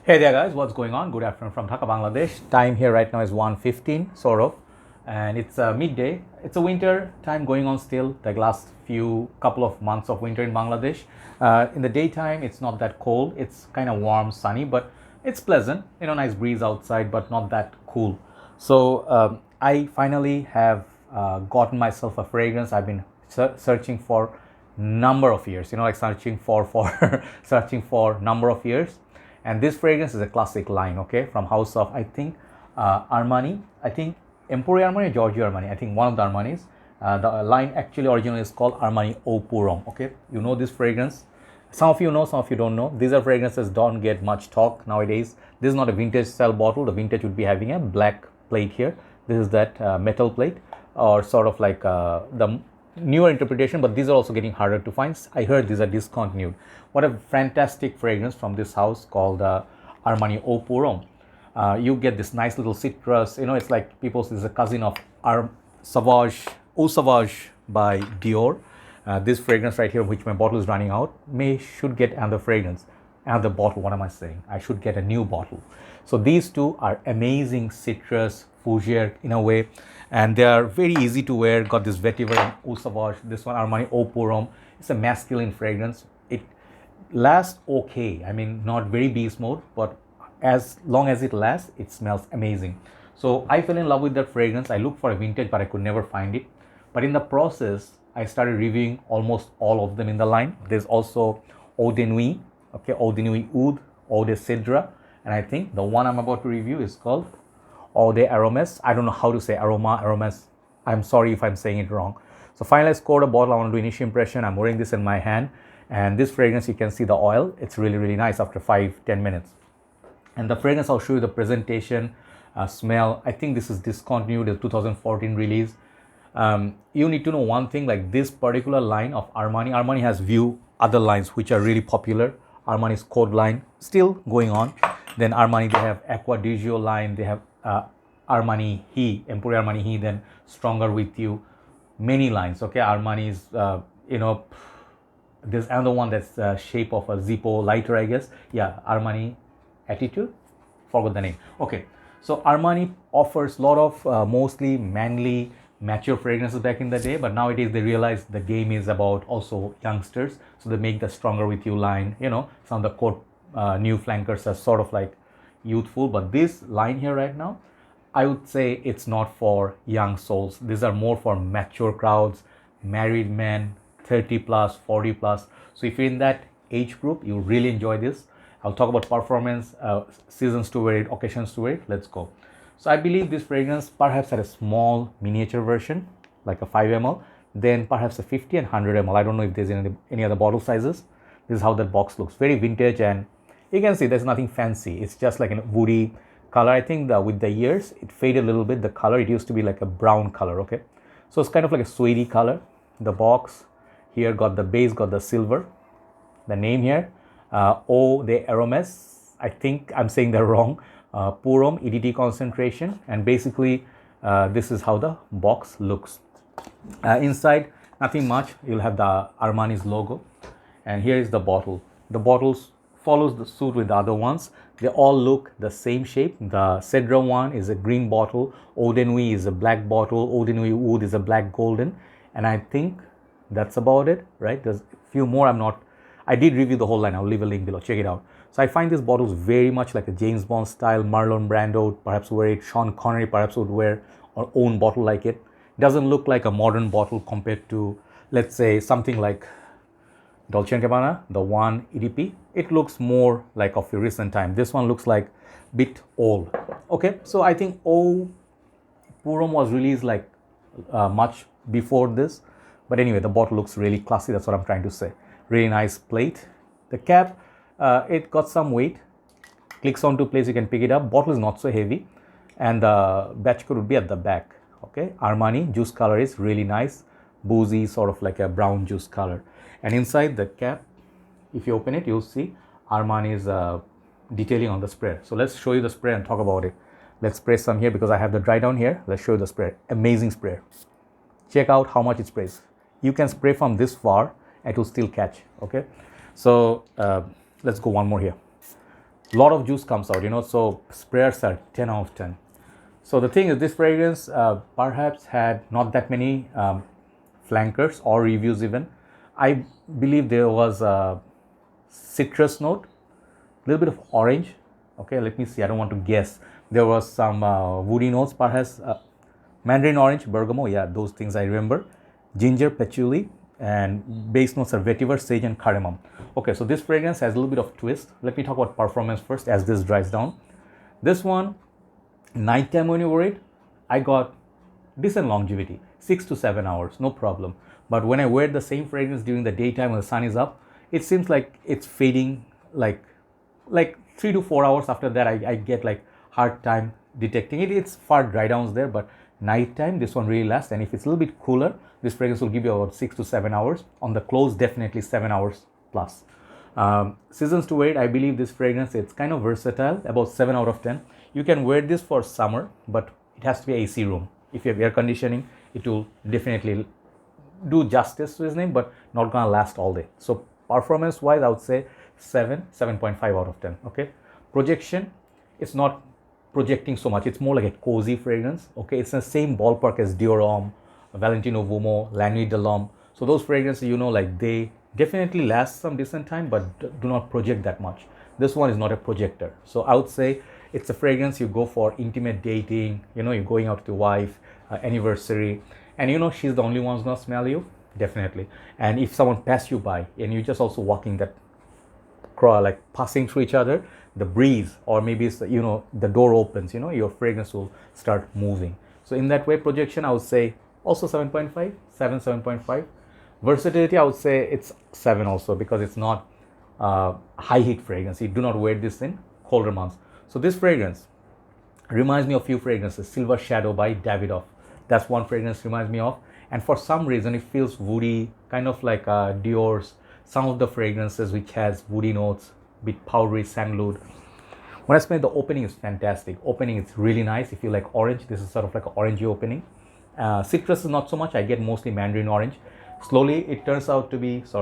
Hey there guys, what's going on? Good afternoon from Dhaka, Bangladesh. Time here right now is 1:15, sort of, and it's midday. It's a winter time going on still, the last few couple of months of winter in Bangladesh. In the daytime, it's not that cold. It's kind of warm, sunny, but it's pleasant. Nice breeze outside, but not that cool. So I finally have gotten myself a fragrance. I've been searching for number of years. Like searching for searching for number of years. And this fragrance is a classic line, okay, from house of, I think, Armani. I think Emporio Armani or Giorgio Armani. I think one of the Armanis. The line actually originally is called Armani Eau Pour Homme, okay. You know this fragrance. Some of you know, some of you don't know. These are fragrances don't get much talk nowadays. This is not a vintage style bottle. The vintage would be having a black plate here. This is that metal plate, or sort of like the newer interpretation, but these are also getting harder to find. I heard these are discontinued. What a fantastic fragrance from this house called Armani Eau Pour Homme. You get this nice little citrus. It's like people's is a cousin of Sauvage, Eau Sauvage by Dior. This fragrance right here, which my bottle is running out, should get another fragrance, another bottle. What am I saying? I should get a new bottle. So these two are amazing citrus, fougere in a way, and they are very easy to wear. Got this vetiver and Eau Sauvage. This one Armani Eau Pour Homme. It's a masculine fragrance. It lasts okay. I mean, not very beast mode, but as long as it lasts, it smells amazing. So I fell in love with that fragrance. I looked for a vintage, but I could never find it. But in the process, I started reviewing almost all of them in the line. There's also Eau de Nuit, okay, Eau de Nuit Oud, Eau de Cedre, and I think the one I'm about to review is called Eau de Aromas. I don't know how to say aromas. I'm sorry if I'm saying it wrong. So finally I scored a bottle. I want to do initial impression. I'm wearing this in my hand, and this fragrance, you can see the oil. It's really, really nice after 5-10 minutes. And the fragrance, I'll show you the presentation, smell. I think this is discontinued, the 2014 release. You need to know one thing, like this particular line of Armani has few other lines which are really popular. Armani's Code line still going on. Then Armani, they have Acqua di Gio line. They have Armani He, Emporio Armani He, then Stronger With You. Many lines, okay. Armani's, there's another one that's shape of a Zippo lighter, I guess. Yeah, Armani Attitude. Forgot the name. Okay, so Armani offers a lot of mostly manly, mature fragrances back in the day, but nowadays they realize the game is about also youngsters, so they make the Stronger With You line. Some of the core new flankers are sort of like youthful, but this line here right now, I would say it's not for young souls. These are more for mature crowds, married men, 30 plus, 40 plus. So if you're in that age group, you really enjoy this. I'll talk about performance, seasons to wear it, occasions to wear it. Let's go. So I believe this fragrance perhaps had a small miniature version, like a 5 ml, then perhaps a 50 and 100 ml. I don't know if there's any other bottle sizes. This is how that box looks. Very vintage, and you can see there's nothing fancy. It's just like a woody color. I think with the years, it faded a little bit. The color, it used to be like a brown color, okay? So it's kind of like a suede color. The box here got the base, got the silver. The name here, Eau de Aromas. I think I'm saying that wrong. Pour Homme, EDT concentration, and basically this is how the box looks. Inside, nothing much. You'll have the Armani's logo, and here is the bottle. The bottles follows the suit with the other ones. They all look the same shape. The Cedre one is a green bottle, Eau de Nuit is a black bottle, Eau de Nuit Oud is a black golden, and I think that's about it, right? There's a few more. I did review the whole line. I'll leave a link below. Check it out. So I find these bottles very much like a James Bond style. Marlon Brando perhaps wear it. Sean Connery perhaps would wear or own bottle like it. It doesn't look like a modern bottle compared to, let's say, something like Dolce & Gabbana, the one EDP. It looks more like of a recent time. This one looks like a bit old. Okay, so I think Eau Pour Homme was released like much before this. But anyway, the bottle looks really classy. That's what I'm trying to say. Really nice plate. The cap, it got some weight. Clicks onto place, you can pick it up. Bottle is not so heavy. And the batch code would be at the back. Okay, Armani juice color is really nice. Boozy, sort of like a brown juice color. And inside the cap, if you open it, you'll see Armani's detailing on the spray. So let's show you the spray and talk about it. Let's spray some here because I have the dry down here. Let's show you the spray. Amazing spray. Check out how much it sprays. You can spray from this far, it will still catch. Okay, so let's go one more here. A lot of juice comes out, so sprayers are 10 out of 10. So the thing is, this fragrance perhaps had not that many flankers or reviews even. I believe there was a citrus note, a little bit of orange. Okay, let me see, I don't want to guess. There was some woody notes, perhaps mandarin orange, bergamot, yeah, those things I remember. Ginger, patchouli, and base notes are vetiver, sage, and cardamom. Okay, so this fragrance has a little bit of twist. Let me talk about performance first as this dries down. This one, nighttime when you wear it, I got decent longevity, 6 to 7 hours, no problem. But when I wear the same fragrance during the daytime when the sun is up, it seems like it's fading like 3 to 4 hours after that. I get like hard time detecting it. It's far dry downs there, but nighttime this one really lasts. And if it's a little bit cooler, this fragrance will give you about 6 to 7 hours. On the clothes, definitely 7 hours plus. Seasons to wear it, I believe this fragrance, it's kind of versatile, about 7 out of 10. You can wear this for summer, but it has to be AC room. If you have air conditioning, it will definitely do justice to his name, but not gonna last all day. So performance wise, I would say 7.5 out of 10. Okay, projection, it's not projecting so much, it's more like a cozy fragrance. Okay, it's in the same ballpark as Dior Homme, Valentino Vumo, La Nuit de l'Homme. So those fragrances, like they definitely last some decent time, but do not project that much. This one is not a projector. So I would say it's a fragrance you go for intimate dating, you're going out with your wife, anniversary, and she's the only one who's gonna smell you, definitely. And if someone pass you by and you're just also walking that like passing through each other, the breeze, or maybe it's, the door opens, your fragrance will start moving. So in that way, projection, I would say also 7.5, 7.5. Versatility, I would say it's 7 also, because it's not high heat fragrance. You do not wear this in colder months. So this fragrance reminds me of few fragrances. Silver Shadow by Davidoff, that's one fragrance reminds me of. And for some reason it feels woody, kind of like Dior's, some of the fragrances which has woody notes, bit powdery, sandalwood. When I smell, the opening is fantastic. Opening is really nice. If you like orange, this is sort of like an orangey opening. Citrus is not so much. I get mostly mandarin orange. Slowly it turns out to be a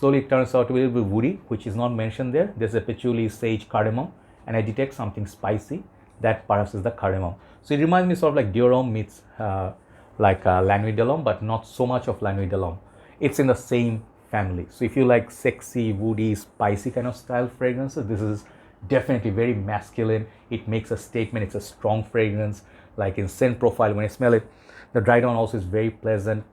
little bit woody, which is not mentioned there. There's a patchouli, sage, cardamom, and I detect something spicy. That perhaps is the cardamom. So it reminds me sort of like Dior Homme meets La Nuit de l'Homme, but not so much of La Nuit de l'Homme. It's in the same family. So if you like sexy, woody, spicy kind of style fragrances, this is definitely very masculine. It makes a statement. It's a strong fragrance. Like in scent profile, when I smell it, the dry down also is very pleasant.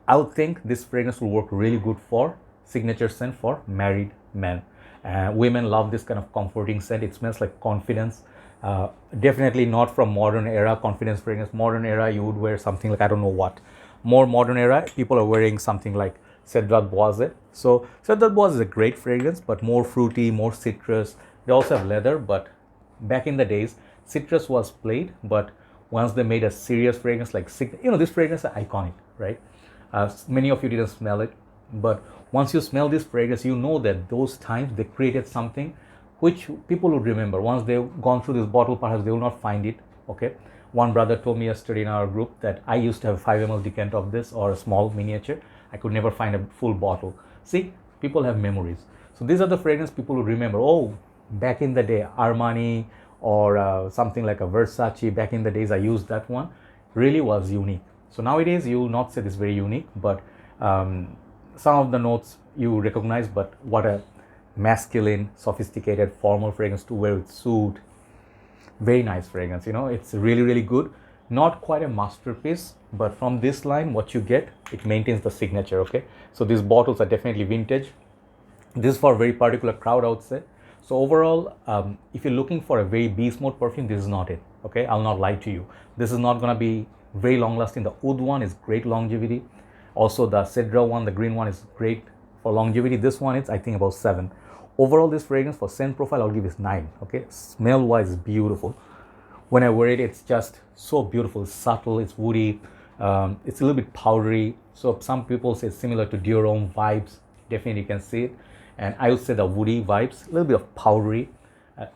I would think this fragrance will work really good for signature scent for married men. Women love this kind of comforting scent. It smells like confidence. Definitely not from modern era confidence fragrance. Modern era, you would wear something like, I don't know what. More modern era, people are wearing something like Cedrat Boise. So Cedrat Boise is a great fragrance, but more fruity, more citrus. They also have leather, but back in the days, citrus was played. But once they made a serious fragrance like, this fragrance is iconic, right? Many of you didn't smell it, but once you smell this fragrance, you know that those times they created something which people would remember. Once they've gone through this bottle, perhaps they will not find it. Okay. One brother told me yesterday in our group that I used to have a 5 ml decant of this, or a small miniature. I could never find a full bottle. See, people have memories. So these are the fragrance people will remember. Oh, back in the day, Armani or something like a Versace, back in the days I used that one, really was unique. So nowadays you will not say this very unique, but some of the notes you recognize, but what a masculine, sophisticated, formal fragrance to wear with suit. Very nice fragrance, it's really, really good. Not quite a masterpiece, but from this line, what you get, it maintains the signature, okay? So these bottles are definitely vintage. This is for a very particular crowd, I would say. So overall, if you're looking for a very beast mode perfume, this is not it, okay? I'll not lie to you. This is not gonna be very long lasting. The Oud one is great longevity. Also the Cedra one, the green one, is great for longevity. This one is, I think, about 7. Overall, this fragrance for scent profile, I'll give it 9, okay? Smell wise, beautiful. When I wear it, it's just so beautiful. It's subtle, it's woody, it's a little bit powdery. So some people say it's similar to Dior Homme vibes. Definitely you can see it. And I would say the woody vibes, a little bit of powdery,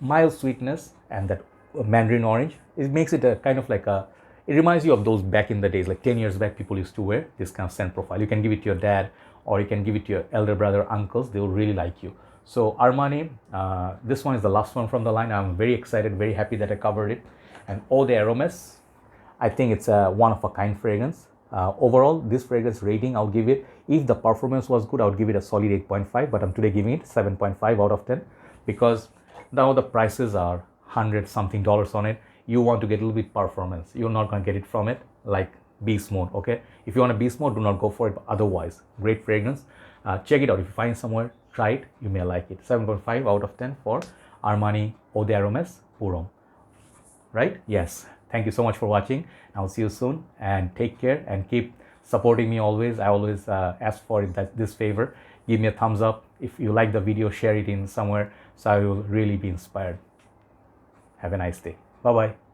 mild sweetness, and that mandarin orange. It makes it a kind of like a, it reminds you of those back in the days, like 10 years back, people used to wear this kind of scent profile. You can give it to your dad, or you can give it to your elder brother, uncles. They will really like you. So Armani, this one is the last one from the line. I'm very excited, very happy that I covered it. And Eau Aromas, I think it's a one of a kind fragrance. Overall, this fragrance rating, I'll give it, if the performance was good, I would give it a solid 8.5, but I'm today giving it 7.5 out of 10 because now the prices are 100 something dollars on it. You want to get a little bit performance. You're not going to get it from it like beast mode, okay? If you want a beast mode, do not go for it, but otherwise, great fragrance. Check it out. If you find somewhere, try it. You may like it. 7.5 out of 10 for Armani Eau Pour Homme. Right? Yes. Thank you so much for watching. I'll see you soon and take care and keep supporting me always. I always ask for this favor. Give me a thumbs up. If you like the video, share it in somewhere so I will really be inspired. Have a nice day. Bye-bye.